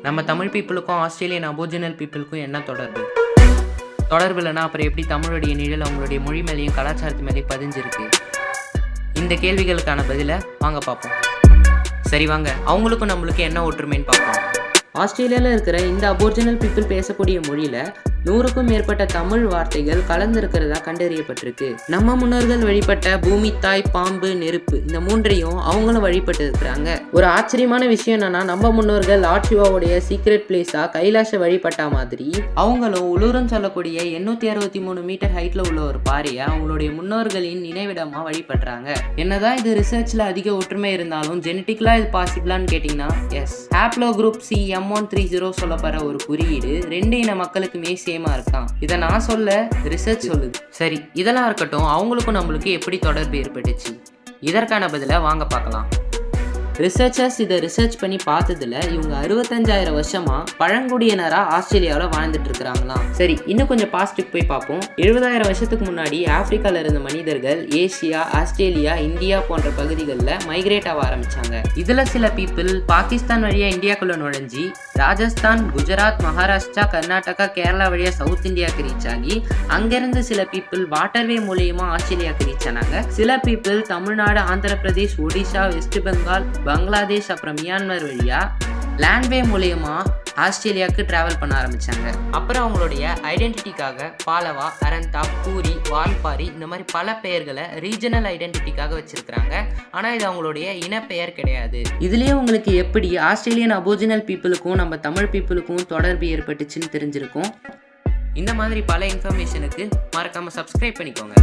நம்ம Tamil பீப்புளுக்கும் Australian aboriginal பீப்புளுக்கும் என்ன தொடர்பு? தொடர்பு இல்லைனா அப்புறம் எப்படி தமிழுடைய நிழல் அவங்களுடைய மொழி மேலேயும் கலாச்சாரத்து மேலேயும் பதிஞ்சிருக்கு? இந்த கேள்விகளுக்கான பதிலை வாங்க பார்ப்போம். சரி வாங்க, அவங்களுக்கும் நம்மளுக்கும் என்ன ஒற்றுமைன்னு பார்ப்போம். ஆஸ்திரேலியாவில் இருக்கிற இந்த அபோரிஜினல் பீப்புள் பேசக்கூடிய மொழியில் 100க்கும் மேற்பட்ட தமிழ் வார்த்தைகள் கலந்துருக்கிறதா கண்டறியப்பட்டிருக்கு. நம்ம முன்னோர்கள் வழிபட்ட பூமி, தாய், பாம்பு, நெருப்பு இந்த மூன்றையும் அவங்களும் வழிபட்டு இருக்கிறாங்க. ஒரு ஆச்சரியமான விஷயம் என்னன்னா, நம்ம முன்னோர்கள் லார்ட் சிவாவுடைய சீக்ரெட் பிளேஸா கைலாஷ வழிபட்ட மாதிரி அவங்களும் உலூருன்னு சொல்லக்கூடிய 863 மீட்டர் ஹைட்ல உள்ள ஒரு பாறையை அவங்களுடைய முன்னோர்களின் நினைவிடமா வழிபடுறாங்க. என்னதான் இது ரிசர்ச்ல அதிக ஒற்றுமை இருந்தாலும் ஜெனட்டிக்கலா இது பாசிபிளான்னு கேட்டீங்கன்னா எஸ். ஹாப்ளோ குரூப் CM130 சொல்லப்படுற ஒரு குறியீடு 2 இன மக்களுக்குமே இருக்கான். இதை நான் சொல்ல, ரிசர்ச் சொல்லுது. சரி, இதெல்லாம் இருக்கட்டும், அவங்களுக்கும் நம்மளுக்கு எப்படி தொடர்பு ஏற்பட்டுச்சு? இதற்கான பதிலை வாங்க பார்க்கலாம். ரிசர்ச்சர்ஸ் இதை ரிசர்ச் பண்ணி பார்த்ததுல இவங்க 65,000 வருஷமா பழங்குடியினரா ஆஸ்திரேலியாவில் வாழ்ந்துட்டு இருக்கிறாங்களாம். சரி, இன்னும் கொஞ்சம் பாஸ்ட்டுக்கு போய் பார்ப்போம். 70,000 வருஷத்துக்கு முன்னாடி ஆப்பிரிக்கால இருந்த மனிதர்கள் ஏசியா, ஆஸ்திரேலியா, இந்தியா போன்ற பகுதிகளில் மைக்ரேட் ஆக ஆரம்பிச்சாங்க. இதுல சில பீப்புள் பாகிஸ்தான் வழியா இந்தியாக்குள்ள நுழைஞ்சி ராஜஸ்தான், குஜராத், மகாராஷ்டிரா, கர்நாடகா, கேரளா வழியா சவுத் இந்தியாவுக்கு ரீச் ஆகி அங்கிருந்து சில பீப்புள் வாட்டர்வே மூலியமா ஆஸ்திரேலியாவுக்கு ரீச் ஆனாங்க. சில பீப்புள் தமிழ்நாடு, ஆந்திர பிரதேஷ், ஒடிஷா, வெஸ்ட் பெங்கால், பங்களாதேஷ், அப்புறம் மியான்மர் வழியா லேண்ட்வே மூலியமா ஆஸ்திரேலியாவுக்கு டிராவல் பண்ண ஆரம்பிச்சாங்க. அப்புறம் அவங்களுடைய ஐடென்டிட்டிக்காக பாலவா, அரந்தா, பூரி, வால்பாரி இந்த மாதிரி பல பெயர்களை ரீஜனல் ஐடென்டிட்டிக்காக வச்சிருக்கிறாங்க. ஆனா இது அவங்களுடைய இனப்பெயர் கிடையாது. இதுலயே உங்களுக்கு எப்படி ஆஸ்திரேலியன் அபோரிஜினல் பீப்புளுக்கும் நம்ம தமிழ் பீப்புளுக்கும் தொடர்பு ஏற்பட்டுச்சுன்னு தெரிஞ்சிருக்கும். இந்த மாதிரி பல இன்ஃபர்மேஷனுக்கு மறக்காம சப்ஸ்கிரைப் பண்ணிக்கோங்க.